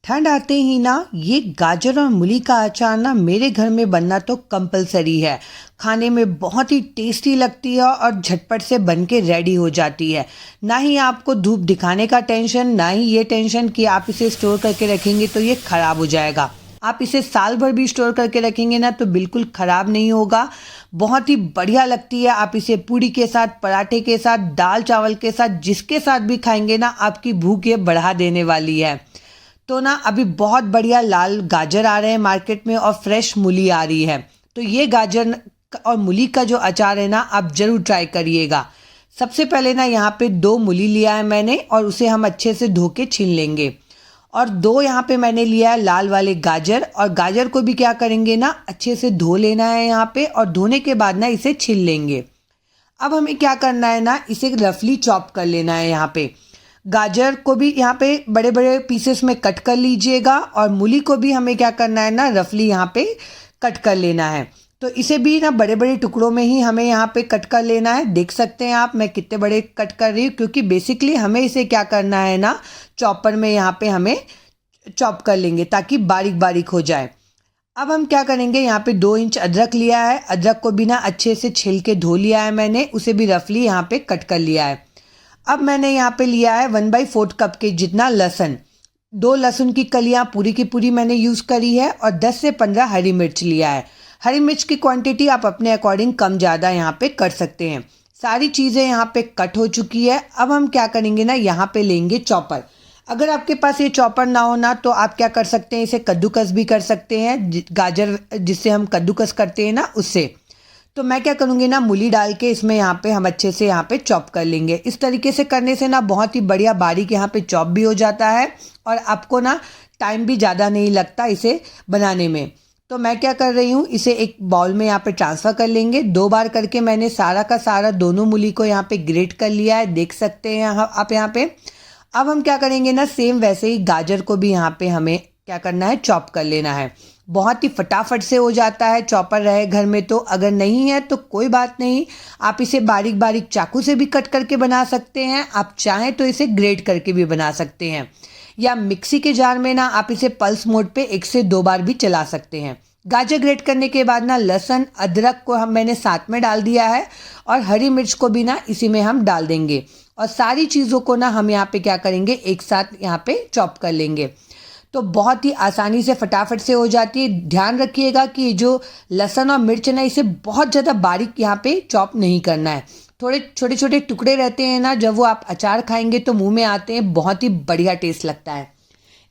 ठंड आते ही ना ये गाजर और मूली का अचार ना मेरे घर में बनना तो कंपलसरी है। खाने में बहुत ही टेस्टी लगती है और झटपट से बन के रेडी हो जाती है। ना ही आपको धूप दिखाने का टेंशन, ना ही ये टेंशन कि आप इसे स्टोर करके रखेंगे तो ये खराब हो जाएगा। आप इसे साल भर भी स्टोर करके रखेंगे ना तो बिल्कुल खराब नहीं होगा। बहुत ही बढ़िया लगती है। आप इसे पूड़ी के साथ, पराठे के साथ, दाल चावल के साथ, जिसके साथ भी खाएंगे ना आपकी भूख ये बढ़ा देने वाली है। तो ना अभी बहुत बढ़िया लाल गाजर आ रहे हैं मार्केट में और फ्रेश मूली आ रही है। तो ये गाजर और मूली का जो अचार है ना आप ज़रूर ट्राई करिएगा। सबसे पहले ना यहाँ पे 2 मूली लिया है मैंने और उसे हम अच्छे से धो के छील लेंगे। और 2 यहाँ पे मैंने लिया है लाल वाले गाजर, और गाजर को भी क्या करेंगे ना अच्छे से धो लेना है यहाँ पे, और धोने के बाद ना इसे छील लेंगे। अब हमें क्या करना है ना, इसे रफली चॉप कर लेना है। यहाँ पे गाजर को भी यहाँ पे बड़े बड़े पीसेस में कट कर लीजिएगा, और मूली को भी हमें क्या करना है ना रफली यहाँ पे कट कर लेना है। तो इसे भी ना बड़े बड़े टुकड़ों में ही हमें यहाँ पे कट कर लेना है। देख सकते हैं आप मैं कितने बड़े कट कर रही हूँ, क्योंकि बेसिकली हमें इसे क्या करना है ना चॉपर में यहाँ पे हमें चॉप कर लेंगे ताकि बारीक बारीक हो जाए। अब हम क्या करेंगे, यहाँ पे 2 इंच अदरक लिया है। अदरक को भी ना अच्छे से छिल के धो लिया है मैंने, उसे भी रफली यहाँ पे कट कर लिया है। अब मैंने यहाँ पे लिया है 1/4 कप के जितना लहसुन। 2 लहसुन की कलियाँ पूरी की पूरी मैंने यूज़ करी है, और 10 से 15 हरी मिर्च लिया है। हरी मिर्च की क्वांटिटी आप अपने अकॉर्डिंग कम ज़्यादा यहाँ पे कर सकते हैं। सारी चीज़ें यहाँ पे कट हो चुकी है। अब हम क्या करेंगे ना, यहाँ पे लेंगे चॉपर। अगर आपके पास ये चॉपर ना हो ना तो आप क्या कर सकते हैं, इसे कद्दूकस भी कर सकते हैं। गाजर जिससे हम कद्दूकस करते हैं ना उससे। तो मैं क्या करूँगी ना, मूली डाल के इसमें यहाँ पे हम अच्छे से यहाँ पे चॉप कर लेंगे। इस तरीके से करने से ना बहुत ही बढ़िया बारीक यहाँ पे चॉप भी हो जाता है, और आपको ना टाइम भी ज़्यादा नहीं लगता इसे बनाने में। तो मैं क्या कर रही हूँ, इसे एक बाउल में यहाँ पे ट्रांसफ़र कर लेंगे। 2 बार करके मैंने सारा का सारा दोनों मूली को यहाँ पे ग्रेट कर लिया है, देख सकते हैं आप यहाँ पे। अब हम क्या करेंगे ना, सेम वैसे ही गाजर को भी यहाँ पे हमें क्या करना है, चॉप कर लेना है। बहुत ही फटाफट से हो जाता है, चॉपर रहे घर में तो। अगर नहीं है तो कोई बात नहीं, आप इसे बारीक बारीक चाकू से भी कट करके बना सकते हैं। आप चाहें तो इसे ग्रेट करके भी बना सकते हैं, या मिक्सी के जार में ना आप इसे पल्स मोड पे 1 से 2 बार भी चला सकते हैं। गाजर ग्रेट करने के बाद ना लहसुन अदरक को मैंने साथ में डाल दिया है, और हरी मिर्च को भी ना इसी में हम डाल देंगे। और सारी चीज़ों को ना हम यहाँ पे क्या करेंगे, एक साथ यहाँ पे चॉप कर लेंगे। तो बहुत ही आसानी से फटाफट से हो जाती है। ध्यान रखिएगा कि जो लहसुन और मिर्च है ना इसे बहुत ज़्यादा बारीक यहाँ पे चॉप नहीं करना है। थोड़े छोटे छोटे टुकड़े रहते हैं ना, जब वो आप अचार खाएंगे तो मुंह में आते हैं, बहुत ही बढ़िया टेस्ट लगता है।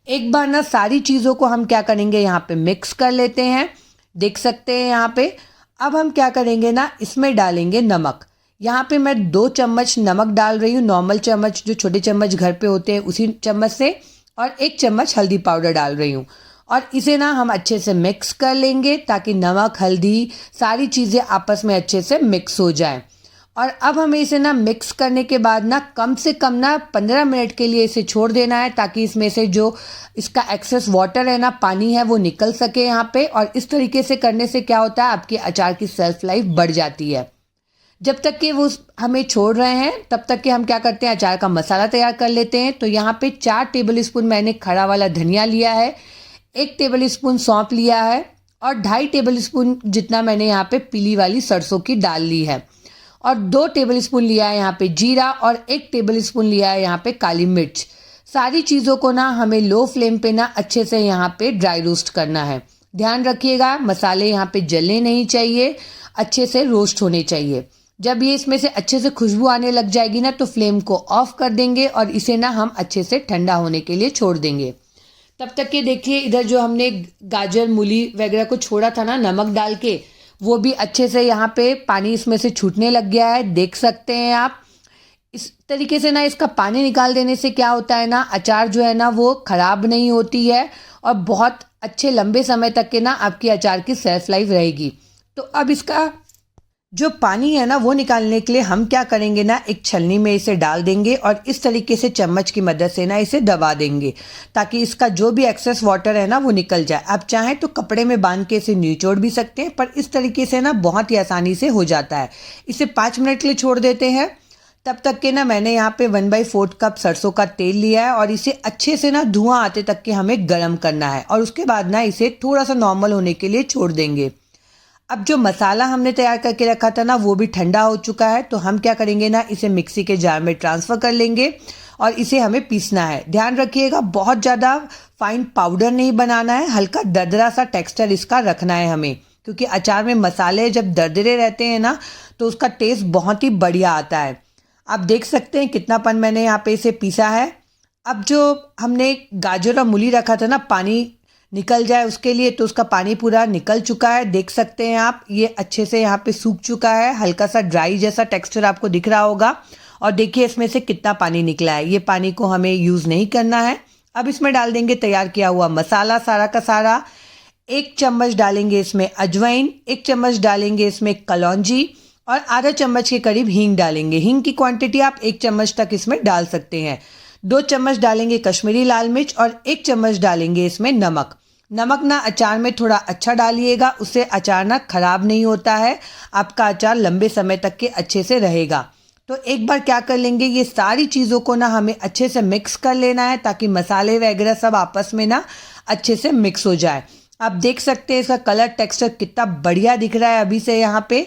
एक बार ना सारी चीज़ों को हम क्या करेंगे, यहाँ पे मिक्स कर लेते हैं। देख सकते हैं यहाँ पे। अब हम क्या करेंगे ना, इसमें डालेंगे नमक। यहाँ पे मैं 2 चम्मच नमक डाल रही हूँ, नॉर्मल चम्मच जो छोटे चम्मच घर पे होते हैं उसी चम्मच से, और 1 चम्मच हल्दी पाउडर डाल रही हूँ। और इसे ना हम अच्छे से मिक्स कर लेंगे ताकि नमक, हल्दी सारी चीज़ें आपस में अच्छे से मिक्स हो जाए। और अब हमें इसे ना मिक्स करने के बाद ना कम से कम ना 15 मिनट के लिए इसे छोड़ देना है, ताकि इसमें से जो इसका एक्सेस वाटर है ना, पानी है, वो निकल सके यहाँ पे। और इस तरीके से करने से क्या होता है, आपके अचार की सेल्फ लाइफ बढ़ जाती है। जब तक कि वो हमें छोड़ रहे हैं तब तक कि हम क्या करते हैं, अचार का मसाला तैयार कर लेते हैं। तो यहाँ पे 4 टेबल स्पून मैंने खड़ा वाला धनिया लिया है, 1 टेबल स्पून सौंफ लिया है, और 2.5 टेबल स्पून जितना मैंने यहाँ पे पीली वाली सरसों की दाल ली है, और 2 टेबल स्पून लिया है यहाँ पे जीरा, और 1 टेबल स्पून लिया है यहाँ पे काली मिर्च। सारी चीज़ों को ना हमें लो फ्लेम पे ना अच्छे से यहाँ पे ड्राई रोस्ट करना है। ध्यान रखिएगा मसाले यहाँ पे जलने नहीं चाहिए, अच्छे से रोस्ट होने चाहिए। जब ये इसमें से अच्छे से खुशबू आने लग जाएगी ना तो फ्लेम को ऑफ कर देंगे, और इसे ना हम अच्छे से ठंडा होने के लिए छोड़ देंगे। तब तक के देखिए इधर जो हमने गाजर मूली वगैरह को छोड़ा था ना नमक डाल के, वो भी अच्छे से यहाँ पे पानी इसमें से छूटने लग गया है, देख सकते हैं आप। इस तरीके से ना इसका पानी निकाल देने से क्या होता है ना, अचार जो है ना वो ख़राब नहीं होती है, और बहुत अच्छे लंबे समय तक के ना आपकी अचार की सेल्फ लाइफ रहेगी। तो अब इसका जो पानी है ना वो निकालने के लिए हम क्या करेंगे ना, एक छलनी में इसे डाल देंगे, और इस तरीके से चम्मच की मदद से ना इसे दबा देंगे ताकि इसका जो भी एक्सेस वाटर है ना वो निकल जाए। आप चाहें तो कपड़े में बांध के इसे निचोड़ भी सकते हैं, पर इस तरीके से ना बहुत ही आसानी से हो जाता है। इसे 5 मिनट के लिए छोड़ देते हैं। तब तक के ना मैंने यहाँ पे 1/4 कप सरसों का तेल लिया है और इसे अच्छे से ना धुआं आते तक के हमें गर्म करना है और उसके बाद ना इसे थोड़ा सा नॉर्मल होने के लिए छोड़ देंगे। अब जो मसाला हमने तैयार करके रखा था ना वो भी ठंडा हो चुका है, तो हम क्या करेंगे ना इसे मिक्सी के जार में ट्रांसफ़र कर लेंगे और इसे हमें पीसना है। ध्यान रखिएगा बहुत ज़्यादा फाइन पाउडर नहीं बनाना है, हल्का दरदरा सा टेक्सचर इसका रखना है हमें, क्योंकि अचार में मसाले जब दरदरे रहते हैं ना तो उसका टेस्ट बहुत ही बढ़िया आता है। आप देख सकते हैं कितनापन मैंने यहाँ पे इसे पीसा है। अब जो हमने गाजर और मूली रखा था ना पानी निकल जाए उसके लिए, तो उसका पानी पूरा निकल चुका है। देख सकते हैं आप ये अच्छे से यहाँ पे सूख चुका है, हल्का सा ड्राई जैसा टेक्सचर आपको दिख रहा होगा। और देखिए इसमें से कितना पानी निकला है, ये पानी को हमें यूज़ नहीं करना है। अब इसमें डाल देंगे तैयार किया हुआ मसाला सारा का सारा। 1 चम्मच डालेंगे इसमें अजवाइन, 1 चम्मच डालेंगे इसमें कलौंजी और आधा चम्मच के करीब हींग डालेंगे। हींग की क्वांटिटी आप 1 चम्मच तक इसमें डाल सकते हैं। 2 चम्मच डालेंगे कश्मीरी लाल मिर्च और 1 चम्मच डालेंगे इसमें नमक। नमक ना अचार में थोड़ा अच्छा डालिएगा, उससे अचार ना खराब नहीं होता है, आपका अचार लंबे समय तक के अच्छे से रहेगा। तो एक बार क्या कर लेंगे, ये सारी चीज़ों को ना हमें अच्छे से मिक्स कर लेना है ताकि मसाले वगैरह सब आपस में ना अच्छे से मिक्स हो जाए। आप देख सकते हैं इसका कलर टेक्सचर कितना बढ़िया दिख रहा है अभी से यहाँ पे।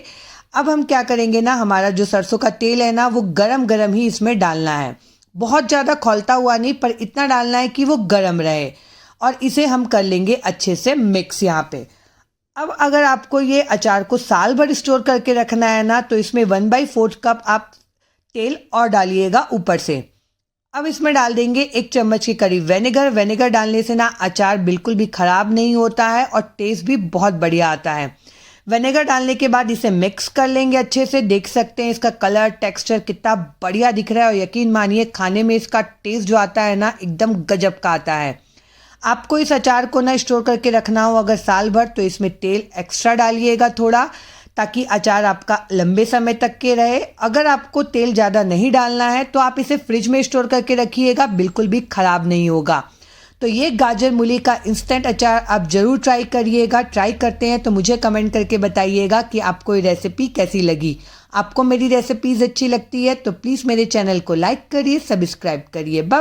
अब हम क्या करेंगे ना, हमारा जो सरसों का तेल है ना वो गरम गरम ही इसमें डालना है, बहुत ज़्यादा खौलता हुआ नहीं, पर इतना डालना है कि वो गरम रहे और इसे हम कर लेंगे अच्छे से मिक्स यहाँ पे। अब अगर आपको ये अचार को साल भर स्टोर करके रखना है ना तो इसमें 1/4 कप आप तेल और डालिएगा ऊपर से। अब इसमें डाल देंगे 1 चम्मच के करीब विनेगर। विनेगर डालने से ना अचार बिल्कुल भी ख़राब नहीं होता है और टेस्ट भी बहुत बढ़िया आता है। विनेगर डालने के बाद इसे मिक्स कर लेंगे अच्छे से। देख सकते हैं इसका कलर टेक्सचर कितना बढ़िया दिख रहा है और यकीन मानिए खाने में इसका टेस्ट जो आता है ना एकदम गजब का आता है। आपको इस अचार को ना स्टोर करके रखना हो अगर साल भर, तो इसमें तेल एक्स्ट्रा डालिएगा थोड़ा, ताकि अचार आपका लंबे समय तक के रहे। अगर आपको तेल ज़्यादा नहीं डालना है तो आप इसे फ्रिज में स्टोर करके रखिएगा, बिल्कुल भी ख़राब नहीं होगा। तो ये गाजर मूली का इंस्टेंट अचार आप ज़रूर ट्राई करिएगा। ट्राई करते हैं तो मुझे कमेंट करके बताइएगा कि आपको ये रेसिपी कैसी लगी। आपको मेरी रेसिपीज़ अच्छी लगती है तो प्लीज़ मेरे चैनल को लाइक करिए, सब्सक्राइब करिए। बाय।